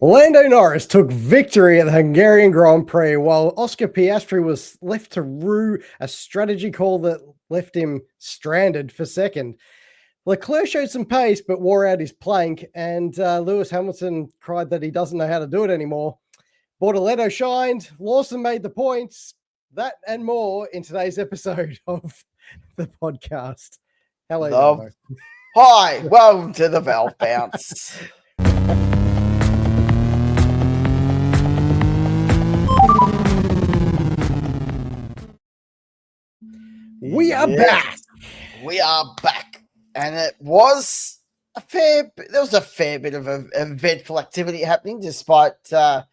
Lando Norris took victory at the Hungarian Grand Prix, while Oscar Piastri was left to rue a strategy call that left him stranded for second. Leclerc showed some pace but wore out his plank, and Lewis Hamilton cried that he doesn't know how to do it anymore. Bortoletto shined, Lawson made the points. That and more in today's episode of the podcast. Hello, Dumbo. Hi, welcome to the Valve Bounce. We are back. We are back. And it was there was a fair bit of eventful activity happening, despite a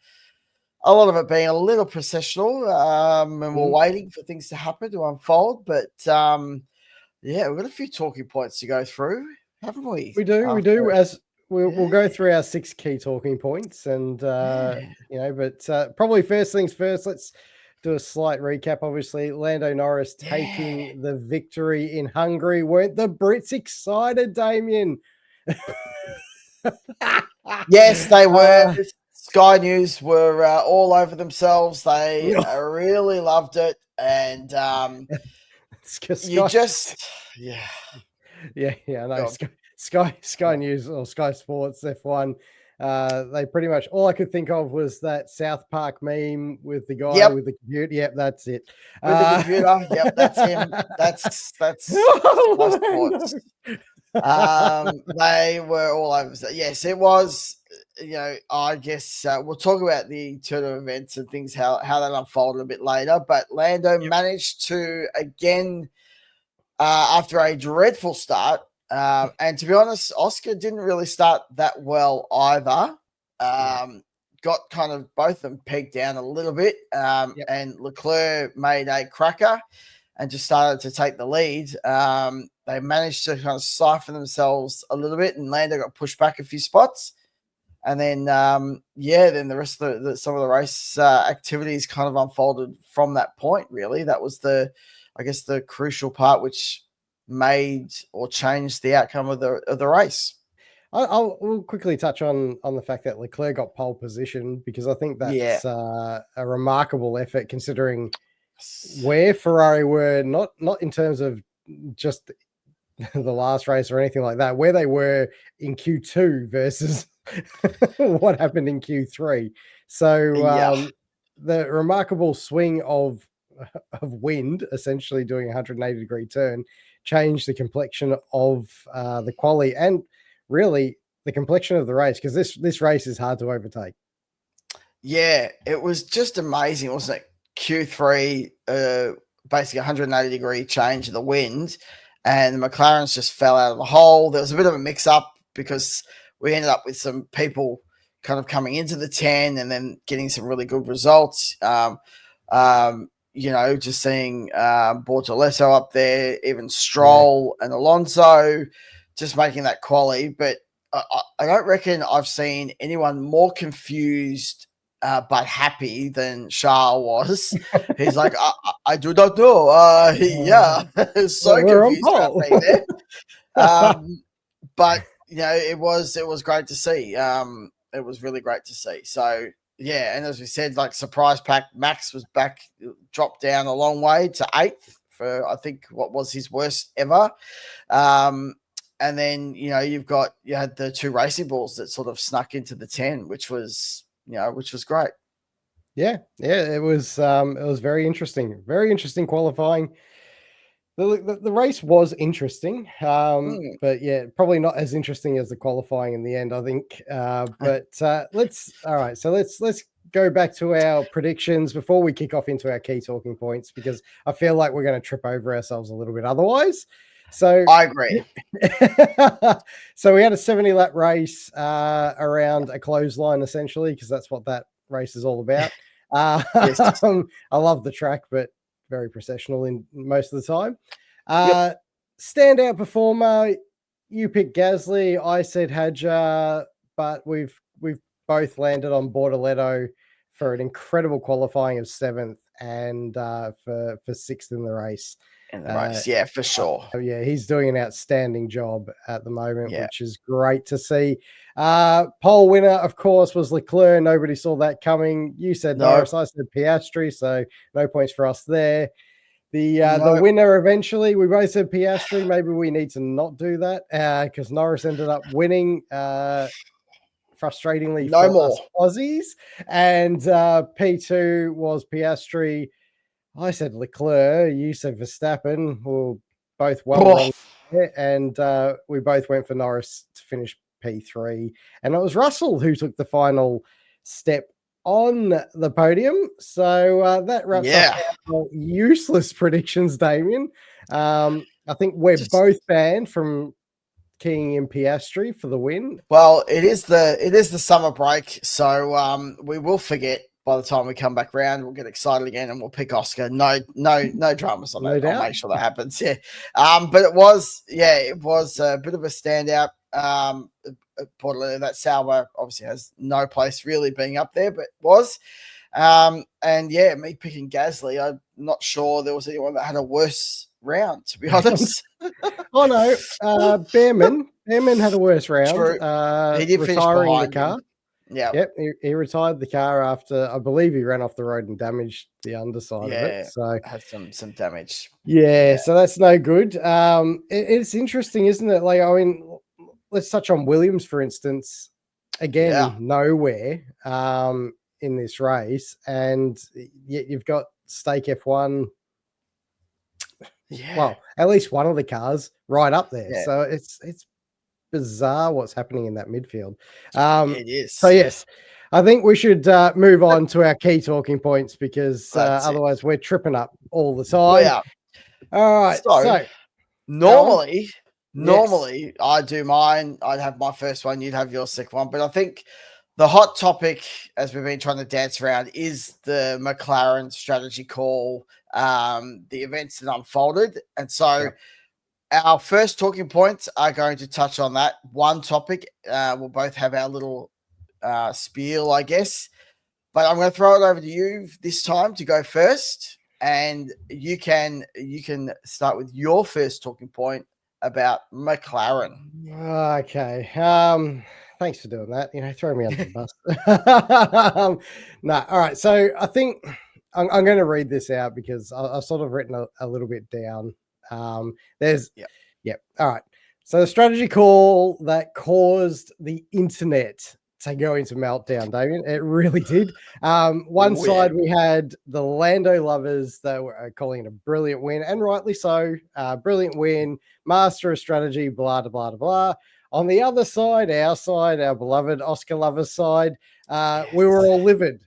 lot of it being a little processional. And we're waiting for things to happen, to unfold. But yeah, we've got a few talking points to go through, haven't we? We do. As we'll go through our 6 key talking points, and but probably first things first, let's do a slight recap. Obviously, Lando Norris taking the victory in Hungary. Weren't the Brits excited, Damien? Yes, they were. Sky News were all over themselves. They really loved it, and no, Sky News or Sky Sports F1. They pretty much, all I could think of was that South Park meme with the guy with the computer. Yep, that's it. With the computer. Yep, that's him. That's Sky Sports. They were all over. Yes, it was. I guess we'll talk about the turn of events and things, how that unfolded a bit later. But Lando managed to, again, after a dreadful start, and to be honest, Oscar didn't really start that well either. Got kind of both of them pegged down a little bit, and Leclerc made a cracker and just started to take the lead. They managed to kind of siphon themselves a little bit, and Lando got pushed back a few spots. And then, then the rest of some of the race activities kind of unfolded from that point, really. That was the crucial part which made or changed the outcome of the race. We'll quickly touch on the fact that Leclerc got pole position, because I think that's a remarkable effort considering where Ferrari were, not in terms of just the last race or anything like that, where they were in Q2 versus what happened in Q3. So the remarkable swing of wind, essentially doing a 180-degree turn, changed the complexion of the quali and really the complexion of the race, because this race is hard to overtake. Yeah, it was just amazing, wasn't it? Q3, basically 180-degree change of the wind, and the McLarens just fell out of the hole. There was a bit of a mix-up because we ended up with some people kind of coming into the 10 and then getting some really good results. Just seeing Bortoletto up there, even Stroll and Alonso just making that quali. But I don't reckon I've seen anyone more confused but happy than Charles was. He's like, I do not know. So confused about being there. But it was great to see. It was really great to see. So yeah, and as we said, like surprise pack, Max was back, dropped down a long way to 8th for I think what was his worst ever. And then you had the 2 racing balls that sort of snuck into the 10, which was great. Yeah, it was very interesting. Very interesting qualifying. The race was interesting, but yeah, probably not as interesting as the qualifying in the end, I think. Let's go back to our predictions before we kick off into our key talking points, because I feel like we're going to trip over ourselves a little bit otherwise. So I agree. So we had a 70-lap race around a clothesline, essentially, because that's what that race is all about. Yes. I love the track, but very processional in most of the time. Standout performer, you picked Gasly, I said Hadjar, but we've both landed on Bortoletto for an incredible qualifying of 7th and for 6th in the race. in the race. Yeah, for sure. Yeah, he's doing an outstanding job at the moment, which is great to see. Pole winner, of course, was Leclerc. Nobody saw that coming. You said Norris, I said Piastri, so no points for us there. The winner eventually, we both said Piastri. Maybe we need to not do that because Norris ended up winning. Frustratingly for us Aussies, and P2 was Piastri. I said Leclerc, you said Verstappen. We're both wrong there, and we both went for Norris to finish P3, and it was Russell who took the final step on the podium. So that wraps up our useless predictions, Damien. I think we're both banned from keying in Piastri for the win. Well, it is the summer break, so we will forget by the time we come back round. We'll get excited again and we'll pick Oscar. No dramas on that. I'll make sure that happens. Yeah. But it was a bit of a standout. Portland, that Sauber obviously has no place really being up there, but was. And yeah, me picking Gasly, I'm not sure there was anyone that had a worse round, to be honest. Oh no, Behrman had a worse round. True. He did retiring the car. Yeah. Yep. He retired the car after, I believe, he ran off the road and damaged the underside of it. So had some damage. Yeah, so that's no good. It's interesting, isn't it? Like, I mean, let's touch on Williams, for instance. Again, nowhere in this race, and yet you've got Stake F1. Yeah. Well, at least one of the cars right up there. Yeah. So it's bizarre what's happening in that midfield. It is. So yes, I think we should move on to our key talking points because otherwise we're tripping up all the time. Yeah. All right. So normally I'd do mine. I'd have my first one. You'd have your second one. But I think the hot topic, as we've been trying to dance around, is the McLaren strategy call, the events that unfolded. And so our first talking points are going to touch on that one topic. We'll both have our little spiel, I guess. But I'm going to throw it over to you this time to go first. And you can start with your first talking point about McLaren. Okay. Thanks for doing that. Throw me under the bus. No. All right. So I think I'm going to read this out because I've sort of written a little bit down. All right. So the strategy call that caused the internet to go into meltdown, Damien. It really did. One side we had the Lando lovers that were calling it a brilliant win, and rightly so. Brilliant win, master of strategy, blah, blah, blah, blah. On the other side, our beloved Oscar lovers side, we were all livid.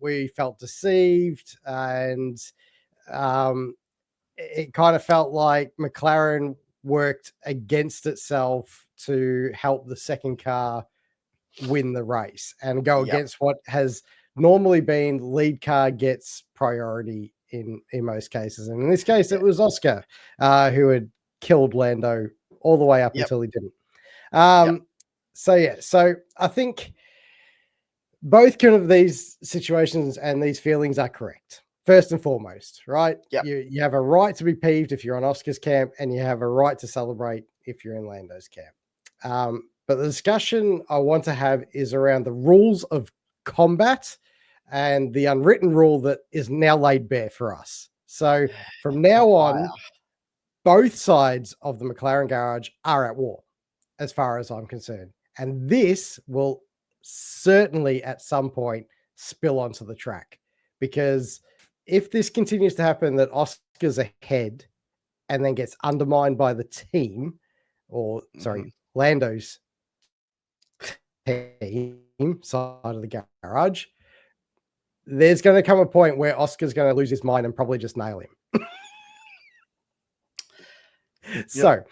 We felt deceived, and it kind of felt like McLaren worked against itself to help the second car win the race and go against what has normally been lead car gets priority in most cases. And in this case, it was Oscar who had killed Lando all the way up until he didn't. So I think both kind of these situations and these feelings are correct. First and foremost, right? You have a right to be peeved if you're on Oscar's camp, and you have a right to celebrate if you're in Lando's camp. But the discussion I want to have is around the rules of combat and the unwritten rule that is now laid bare for us. So from now on, both sides of the McLaren garage are at war, as far as I'm concerned. And this will certainly at some point spill onto the track, because if this continues to happen, that Oscar's ahead and then gets undermined by the team, or Lando's team side of the garage, there's going to come a point where Oscar's going to lose his mind and probably just nail him. So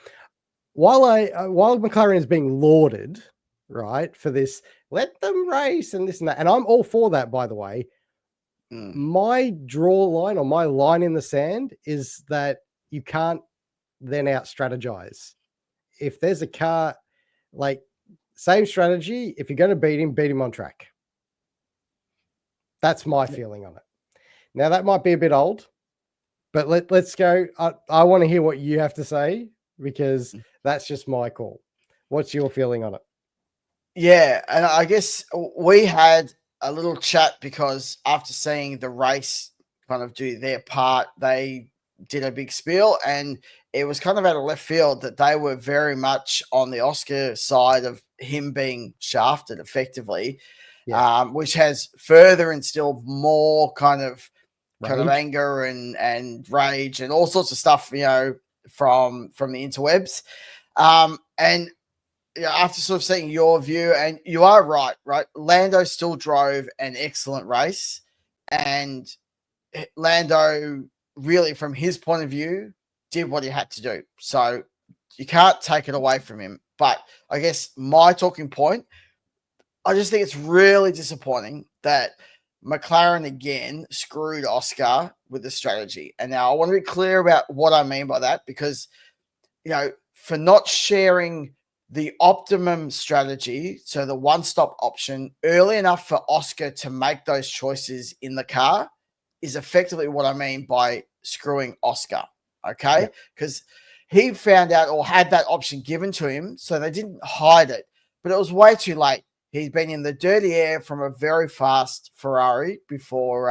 while McLaren is being lauded, right, for this, let them race and this and that, and I'm all for that, by the way. My draw line, or my line in the sand, is that you can't then out strategize. If there's a car, like, same strategy, if you're going to beat him on track. That's my feeling on it. Now, that might be a bit old, But let's go. I want to hear what you have to say because that's just my call. What's your feeling on it? Yeah, and I guess we had a little chat because after seeing the race kind of do their part, they did a big spiel, and it was kind of out of left field that they were very much on the Oscar side of him being shafted effectively, which has further instilled more kind of anger and rage and all sorts of stuff, from the interwebs. And after sort of seeing your view, and you are right? Lando still drove an excellent race, and Lando really, from his point of view, did what he had to do. So you can't take it away from him. But I guess my talking point, I just think it's really disappointing that McLaren again screwed Oscar with the strategy. And now I want to be clear about what I mean by that, because, for not sharing the optimum strategy, so the one-stop option, early enough for Oscar to make those choices in the car, is effectively what I mean by screwing Oscar, okay? Because he found out or had that option given to him, so they didn't hide it. But it was way too late. He'd been in the dirty air from a very fast Ferrari before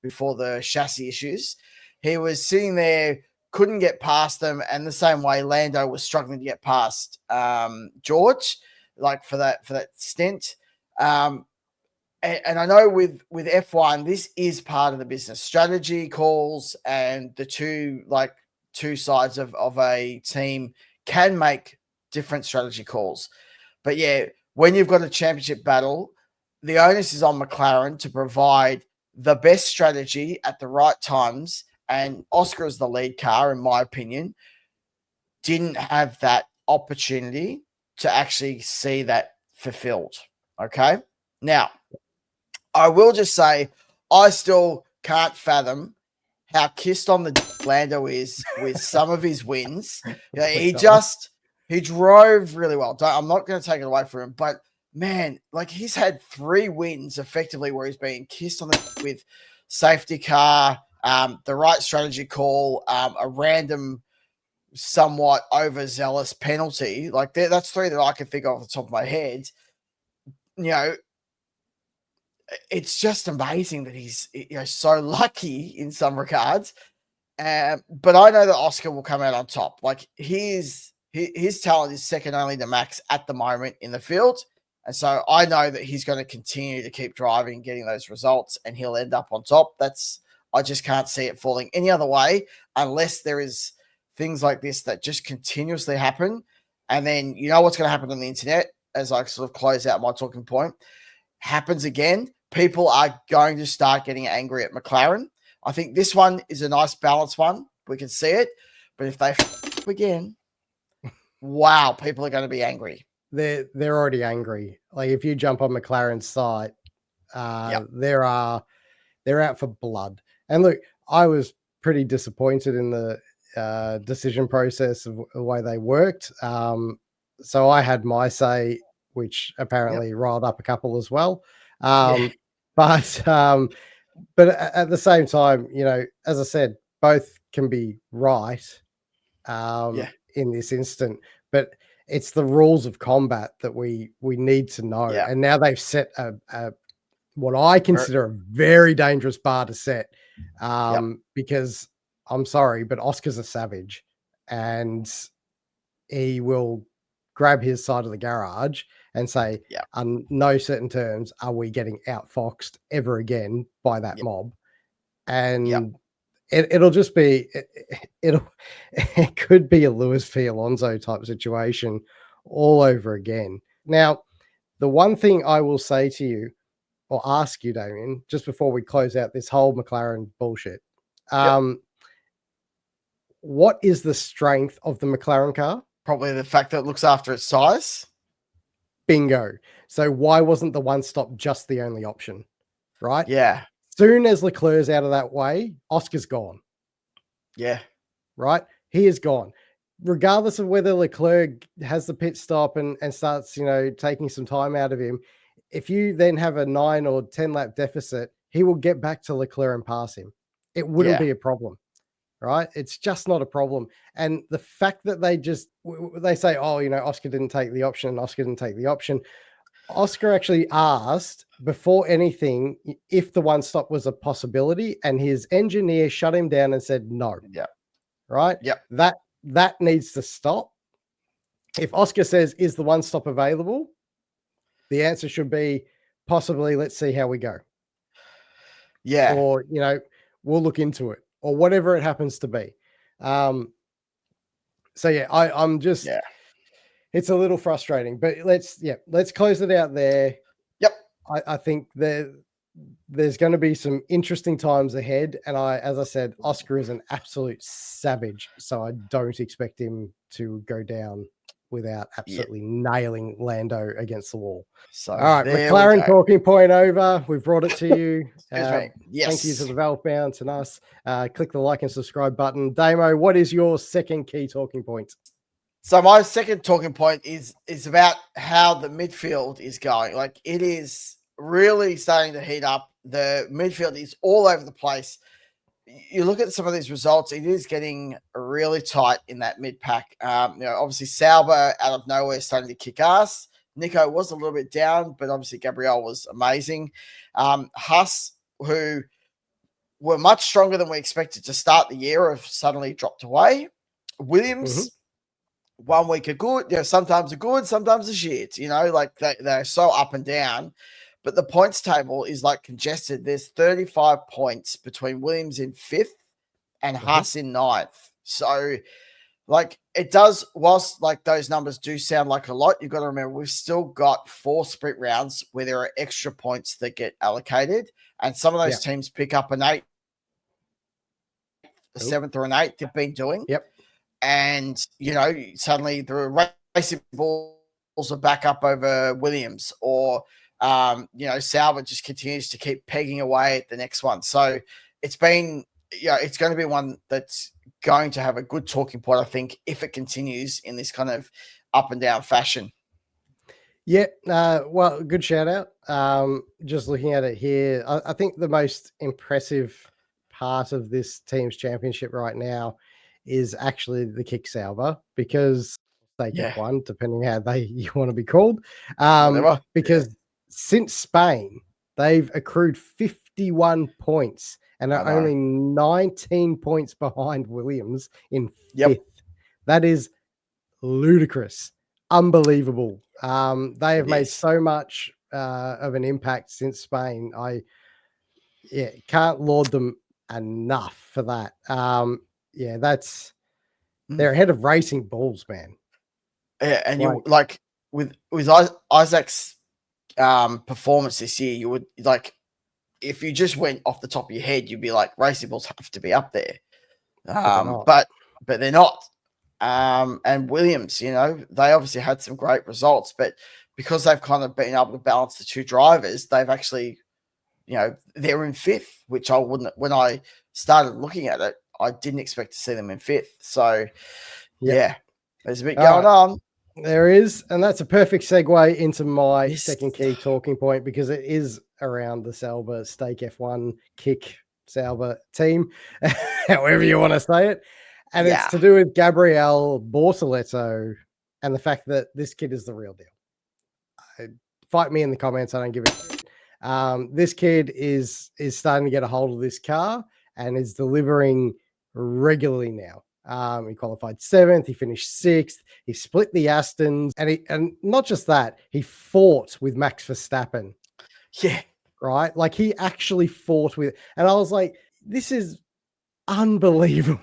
the chassis issues. He was sitting there, couldn't get past them, and the same way Lando was struggling to get past George, like for that stint. And I know with F1, this is part of the business. Strategy calls and the two sides of a team can make different strategy calls. But yeah, when you've got a championship battle, the onus is on McLaren to provide the best strategy at the right times. And Oscar, as the lead car, in my opinion, didn't have that opportunity to actually see that fulfilled. Okay. Now, I will just say, I still can't fathom how kissed on the Lando is with some of his wins. He drove really well. I'm not going to take it away from him, but man, like he's had 3 wins effectively where he's been kissed on the with safety car, the right strategy call, a random, somewhat overzealous penalty. Like that's 3 that I can think of off the top of my head. It's just amazing that he's so lucky in some regards. But I know that Oscar will come out on top. Like his talent is second only to Max at the moment in the field. And so I know that he's going to continue to keep driving, getting those results, and he'll end up on top. I just can't see it falling any other way unless there is things like this that just continuously happen. And then what's going to happen on the internet, as I sort of close out my talking point, happens again. People are going to start getting angry at McLaren. I think this one is a nice balanced one. We can see it. But if they again, wow, people are going to be angry. They're already angry. Like if you jump on McLaren's site, they're out for blood. And look, I was pretty disappointed in the decision process of the way they worked. So I had my say, which apparently riled up a couple as well. But at the same time, as I said, both can be right in this instant. But it's the rules of combat that we need to know. Yeah. And now they've set a what I consider a very dangerous bar to set, because I'm sorry, but Oscar's a savage, and he will grab his side of the garage and say, on no certain terms are we getting outfoxed ever again by that mob. And it'll just be, it could be a Lewis v. Alonso type situation all over again. Now, the one thing I will say to you or ask you, Damien, just before we close out this whole McLaren bullshit, what is the strength of the McLaren car? Probably the fact that it looks after its size. Bingo. So why wasn't the one stop just the only option? Right? Yeah. Soon as Leclerc's out of that way, Oscar's gone. Yeah. Right? He is gone. Regardless of whether Leclerc has the pit stop and starts, taking some time out of him, if you then have a 9 or 10 lap deficit, he will get back to Leclerc and pass him. It wouldn't be a problem. right? It's just not a problem. And the fact that they say, oh, Oscar didn't take the option, Oscar didn't take the option. Oscar actually asked before anything if the one stop was a possibility, and his engineer shut him down and said no. Yeah. Right? Yeah. That needs to stop. If Oscar says, is the one stop available? The answer should be possibly, let's see how we go. Yeah. Or, we'll look into it, or whatever it happens to be. So yeah, I'm just, it's a little frustrating, but let's close it out there. Yep. I think there's going to be some interesting times ahead. And as I said, Oscar is an absolute savage. So I don't expect him to go down without absolutely nailing Lando against the wall. So, all right, McLaren talking point over. We've brought it to you. Yes. Thank you to the Valve Bounce and us. Click the like and subscribe button. Damo, what is your second key talking point? So my second talking point is about how the midfield is going. Like, it is really starting to heat up. The midfield is all over the place. You look at some of these results, it is getting really tight in that mid pack. Obviously Sauber out of nowhere starting to kick ass. Nico was a little bit down, but obviously Gabriel was amazing. Haas, who were much stronger than we expected to start the year, have suddenly dropped away. Williams, 1 week are good. Sometimes are good, sometimes are shit. Like they're so up and down. But the points table is like congested. There's 35 points between Williams in 5th and Haas in 9th. So, like, it does, whilst like those numbers do sound like a lot, you've got to remember we've still got 4 sprint rounds where there are extra points that get allocated. And some of those teams pick up an 8th, a 7th, or an 8th they've been doing. And, suddenly the racing balls are back up over Williams, or Sauber just continues to keep pegging away at the next one. So it's been, it's going to be one that's going to have a good talking point, I think, if it continues in this kind of up and down fashion. Yeah, well, good shout out. Just looking at it here, I think the most impressive part of this team's championship right now is actually the kick Sauber, because they get one, depending how you want to be called. Because since Spain, they've accrued 51 points and are only 19 points behind Williams in 5th. That is ludicrous. Unbelievable. They have made so much of an impact since Spain. I can't laud them enough for that. They're ahead of Racing Bulls, man. Yeah, and you like with Isaac's performance this year, you would, like, if you just went off the top of your head, you'd be like, Racing Bulls have to be up there. But they're not. And Williams, they obviously had some great results, but because they've kind of been able to balance the two drivers, they've actually, they're in 5th, which I wouldn't, when I started looking at it, I didn't expect to see them in 5th. So there's a bit going on. There is, and that's a perfect segue into my second key talking point, because it is around the Sauber Stake F1 kick Sauber team, however you want to say it. And it's to do with Gabriel Bortoleto and the fact that this kid is the real deal. Fight me in the comments. I don't give a shit. This kid is starting to get a hold of this car and is delivering regularly now. He qualified 7th. He finished 6th. He split the Astons, and not just that, he fought with Max Verstappen. Yeah, right. Like, he actually fought with, and I was like, this is unbelievable.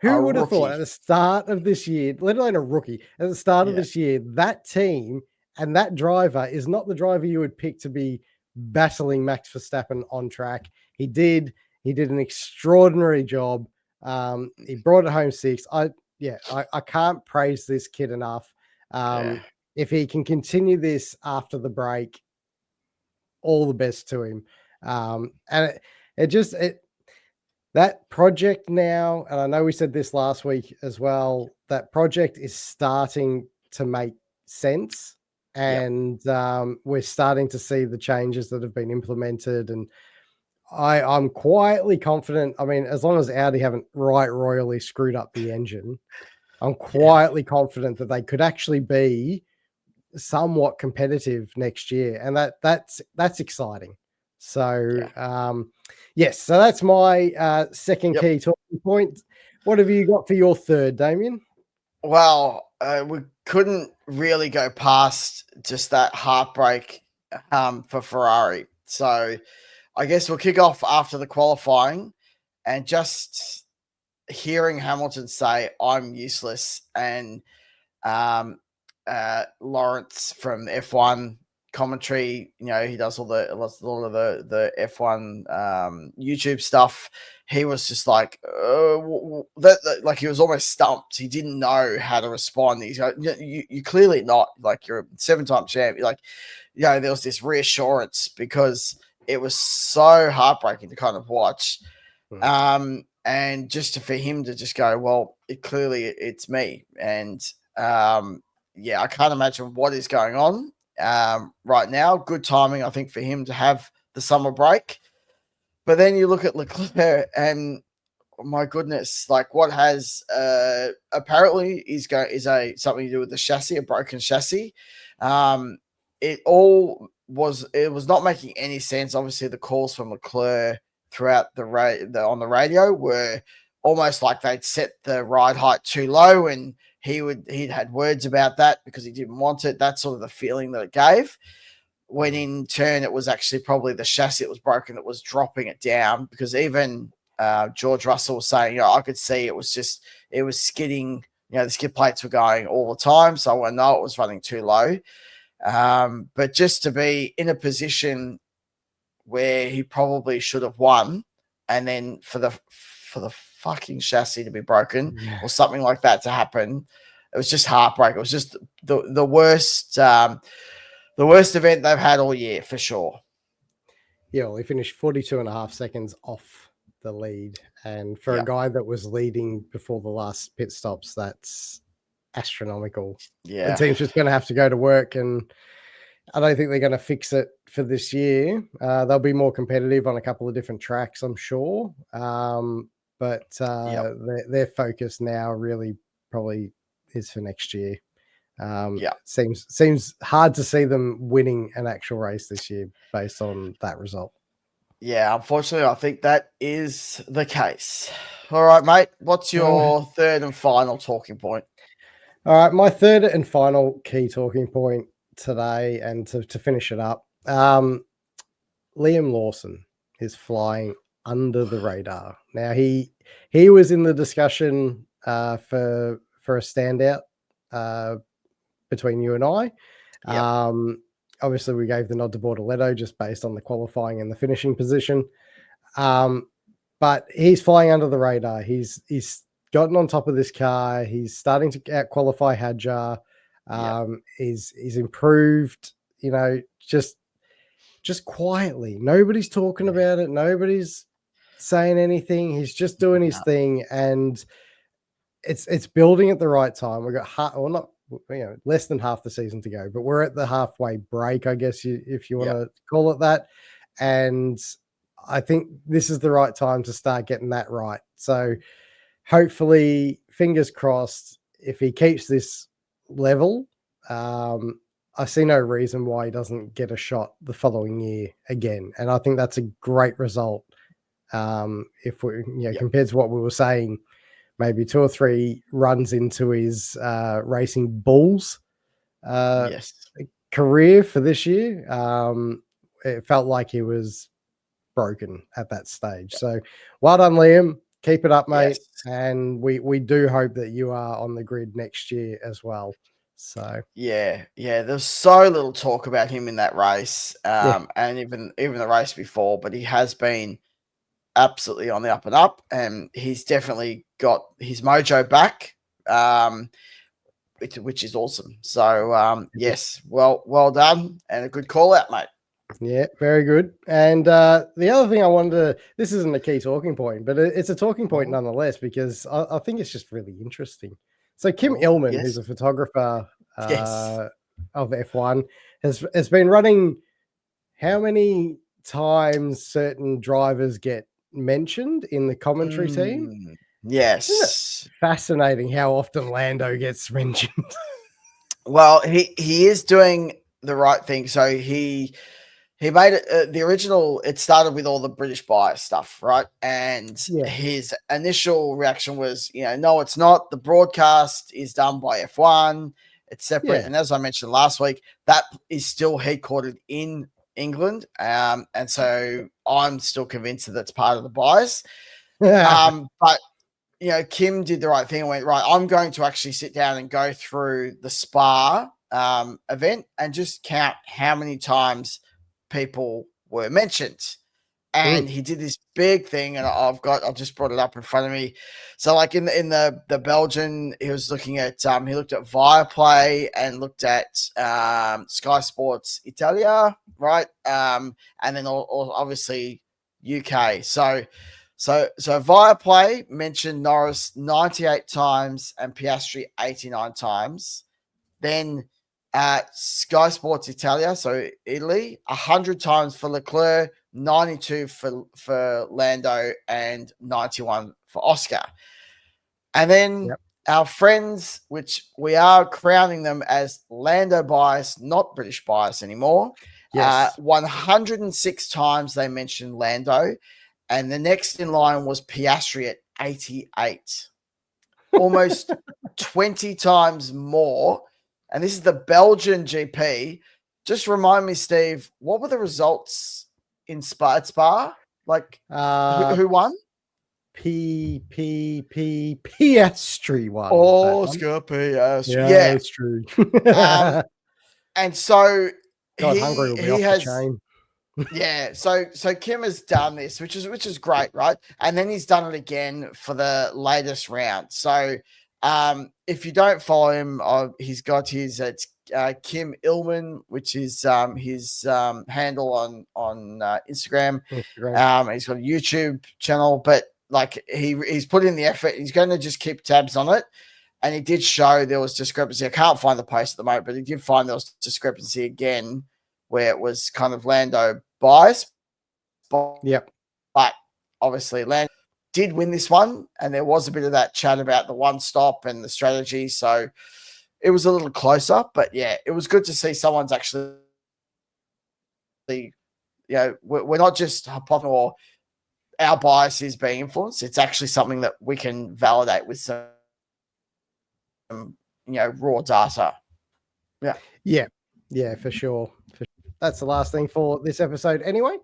Who would have thought at the start of this year, let alone a rookie, at the start of this year, that team and that driver is not the driver you would pick to be battling Max Verstappen on track. He did an extraordinary job. He brought it home 6th. I can't praise this kid enough. If he can continue this after the break, all the best to him. And that project now, and I know we said this last week as well, that project is starting to make sense. And we're starting to see the changes that have been implemented. And I'm quietly confident. I mean, as long as Audi haven't royally screwed up the engine, I'm quietly confident that they could actually be somewhat competitive next year, and that's exciting. So yes, so that's my second key talking point. What have you got for your third, Damien? Well, we couldn't really go past just that heartbreak for Ferrari. So I guess we'll kick off after the qualifying, and just hearing Hamilton say, "I'm useless," and Lawrence from F1 commentary, he does all of the F1 YouTube stuff. He was just like, like he was almost stumped. He didn't know how to respond. He's like, you clearly not, like, you're a 7-time champ. Like, there was this reassurance because it was so heartbreaking to kind of watch. And just for him to just go, well, it's me. And I can't imagine what is going on right now. Good timing, I think, for him to have the summer break. But then you look at Leclerc, and my goodness, like, what has apparently is something to do with the chassis, a broken chassis. It was not making any sense. Obviously, the calls from Leclerc throughout on the radio were almost like they'd set the ride height too low, and he'd had words about that because he didn't want it. That's sort of the feeling that it gave. When in turn, it was actually probably the chassis that was broken that was dropping it down, because even George Russell was saying, I could see it was skidding. The skid plates were going all the time, so I know it was running too low. But just to be in a position where he probably should have won, and then for the fucking chassis to be broken or something like that to happen, it was just heartbreak. It was just the worst event they've had all year, for sure. Yeah, well, he finished 42 and a half seconds off the lead. And for a guy that was leading before the last pit stops, that's astronomical. Yeah. The team's just going to have to go to work, and I don't think they're going to fix it for this year. They'll be more competitive on a couple of different tracks, I'm sure. But their focus now really probably is for next year. Seems hard to see them winning an actual race this year based on that result. Yeah, unfortunately, I think that is the case. All right, mate. What's your third and final talking point? All right, my third and final key talking point today, and to finish it up, Liam Lawson is flying under the radar. Now he was in the discussion for a standout between you and I. Yep. Obviously, we gave the nod to Bortoletto just based on the qualifying and the finishing position. But he's flying under the radar. He's gotten on top of this car. He's starting to out qualify Hadjar. He's improved, just quietly. Nobody's talking about it. Nobody's saying anything. He's just doing his thing, and it's building at the right time. We've got less than half the season to go, but we're at the halfway break, I guess, if you want to call it that. And I think this is the right time to start getting that right. So hopefully, fingers crossed, if he keeps this level, I see no reason why he doesn't get a shot the following year again. And I think that's a great result. If we, compared to what we were saying, maybe 2 or 3 runs into his racing bulls career for this year, it felt like he was broken at that stage. So well done, Liam. Keep it up, mate. Yes. And we do hope that you are on the grid next year as well. So there's so little talk about him in that race, and even the race before, but he has been absolutely on the up and up, and he's definitely got his mojo back, which is awesome. So yes, well done, and a good call out, mate. Yeah, very good. And the other thing I wanted to, this isn't a key talking point, but it's a talking point nonetheless, because I think it's just really interesting. So Kim Illman, who's a photographer of F1, has been running how many times certain drivers get mentioned in the commentary team. Yes. Fascinating how often Lando gets mentioned. Well, he is doing the right thing. So he made it the original. It started with all the British bias stuff, right? And his initial reaction was, no, it's not. The broadcast is done by F1. It's separate. And as I mentioned last week, that is still headquartered in England. And so I'm still convinced that that's part of the bias. But Kim did the right thing and went, right, I'm going to actually sit down and go through the Spa event and just count how many times people were mentioned. And he did this big thing, and I've just brought it up in front of me. So, like in the Belgian, he was looking at he looked at Viaplay and looked at Sky Sports Italia, right? And then obviously UK. So Viaplay mentioned Norris 98 times and Piastri 89 times. Then Sky Sports Italia, so Italy, 100 times for Leclerc, 92 for Lando, and 91 for Oscar. And then our friends, which we are crowning them as Lando bias, not British bias anymore. 106 times they mentioned Lando. And the next in line was Piastri at 88. Almost 20 times more. And this is the Belgian GP. Just remind me, Steve, what were the results in Spa? Like, who won? Piastri won. Oscar Piastri. Yeah, it's true. And so Hungary will be off the chain. Yeah, so Kim has done this, which is great, right? And then he's done it again for the latest round. So if you don't follow him, he's got his Kim Illman, which is his handle on Instagram. He's got a YouTube channel, but like he's put in the effort. He's going to just keep tabs on it. And he did show there was discrepancy. I can't find the post at the moment, but he did find there was discrepancy again where it was kind of Lando bias. Yep. But obviously Lando did win this one, and there was a bit of that chat about the one stop and the strategy. So it was a little closer, but yeah, it was good to see someone's actually, we're not just popping or our bias is being influenced. It's actually something that we can validate with some, raw data. Yeah, for sure. That's the last thing for this episode anyway.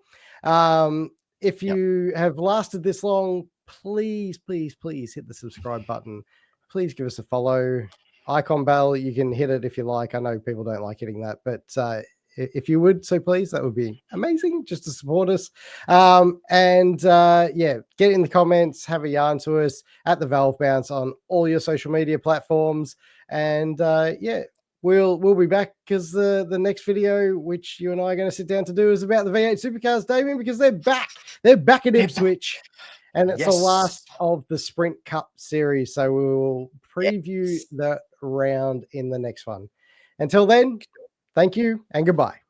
If you have lasted this long, please hit the subscribe button. Please give us a follow. Icon bell, you can hit it if you like. I know people don't like hitting that, but if you would, so please, that would be amazing just to support us. Get in the comments, have a yarn to us at the Valve Bounce on all your social media platforms. And we'll be back because the next video, which you and I are going to sit down to do, is about the V8 Supercars, Damien, because they're back. They're back at Ipswich. And it's the last of the Sprint Cup series. So we will preview the round in the next one. Until then, thank you and goodbye.